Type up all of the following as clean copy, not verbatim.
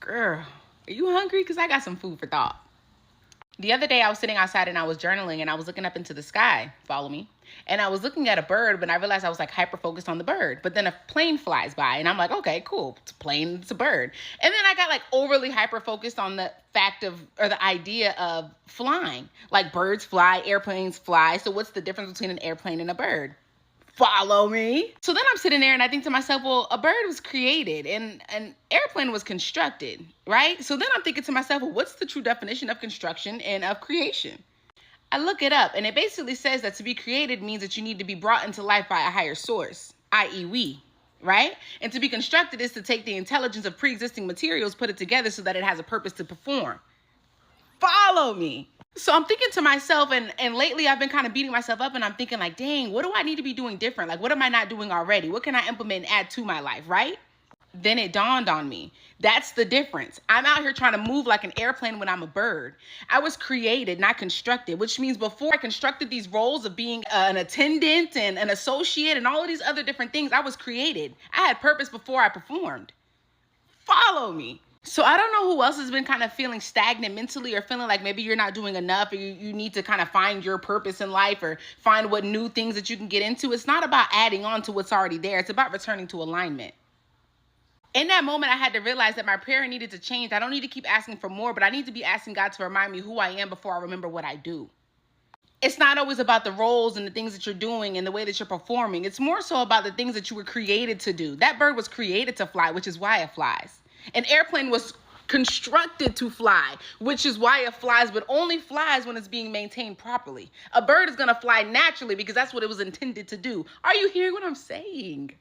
Girl, are you hungry? Because I got some food for thought. The other day I was sitting outside and I was journaling and I was looking up into the sky. Follow me. And I was looking at a bird, but I realized I was like hyper focused on the bird. But then a plane flies by and I'm like, okay, cool. It's a plane, it's a bird. And then I got like overly hyper focused on the fact of, or the idea of flying. Like birds fly, airplanes fly. So what's the difference between an airplane and a bird? Follow me. So then I'm sitting there and I think to myself, well, a bird was created and an airplane was constructed, right? So then I'm thinking to myself, well, what's the true definition of construction and of creation? I look it up and it basically says that to be created means that you need to be brought into life by a higher source, i.e. we, right? And to be constructed is to take the intelligence of pre-existing materials, put it together so that it has a purpose to perform. Follow me. So I'm thinking to myself, and lately I've been kind of beating myself up and I'm thinking like, dang, what do I need to be doing different? Like, what am I not doing already? What can I implement and add to my life, right? Then it dawned on me. That's the difference. I'm out here trying to move like an airplane when I'm a bird. I was created, not constructed, which means before I constructed these roles of being an attendant and an associate and all of these other different things, I was created. I had purpose before I performed. Follow me. So I don't know who else has been kind of feeling stagnant mentally or feeling like maybe you're not doing enough or you need to kind of find your purpose in life or find what new things that you can get into. It's not about adding on to what's already there. It's about returning to alignment. In that moment, I had to realize that my prayer needed to change. I don't need to keep asking for more, but I need to be asking God to remind me who I am before I remember what I do. It's not always about the roles and the things that you're doing and the way that you're performing. It's more so about the things that you were created to do. That bird was created to fly, which is why it flies. An airplane was constructed to fly, which is why it flies, but only flies when it's being maintained properly. A bird is going to fly naturally because that's what it was intended to do. Are you hearing what I'm saying?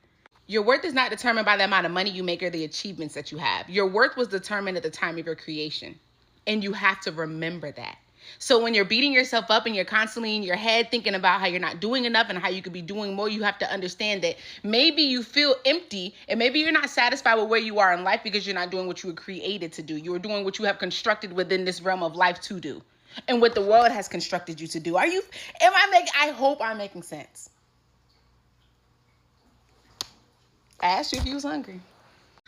Your worth is not determined by the amount of money you make or the achievements that you have. Your worth was determined at the time of your creation, and you have to remember that. So when you're beating yourself up and you're constantly in your head thinking about how you're not doing enough and how you could be doing more, you have to understand that maybe you feel empty and maybe you're not satisfied with where you are in life because you're not doing what you were created to do. You are doing what you have constructed within this realm of life to do and what the world has constructed you to do. I hope I'm making sense. I asked you if you was hungry.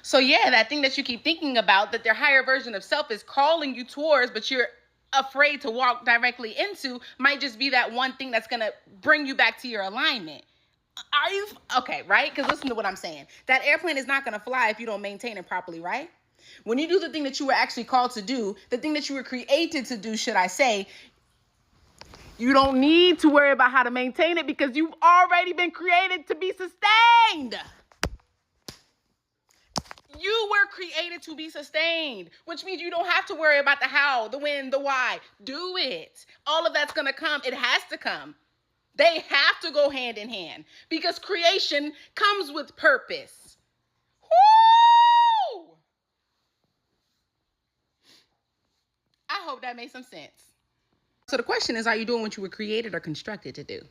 So yeah, that thing that you keep thinking about that their higher version of self is calling you towards, but you're afraid to walk directly into might just be that one thing that's going to bring you back to your alignment. Are you okay, right? Because listen to what I'm saying. That airplane is not going to fly if you don't maintain it properly, right? When you do the thing that you were actually called to do, the thing that you were created to do, should I say, you don't need to worry about how to maintain it because you've already been created to be sustained. You were created to be sustained, which means you don't have to worry about the how, the when, the why. Do it. All of that's going to come. It has to come. They have to go hand in hand because creation comes with purpose. Woo! I hope that made some sense. So the question is, are you doing what you were created or constructed to do?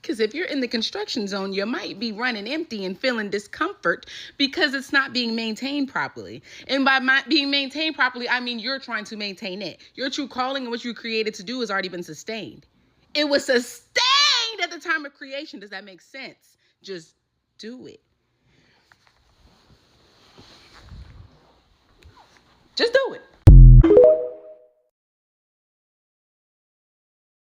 Because if you're in the construction zone, you might be running empty and feeling discomfort because it's not being maintained properly. And by being maintained properly, I mean you're trying to maintain it. Your true calling and what you created to do has already been sustained. It was sustained at the time of creation. Does that make sense? Just do it. Just do it.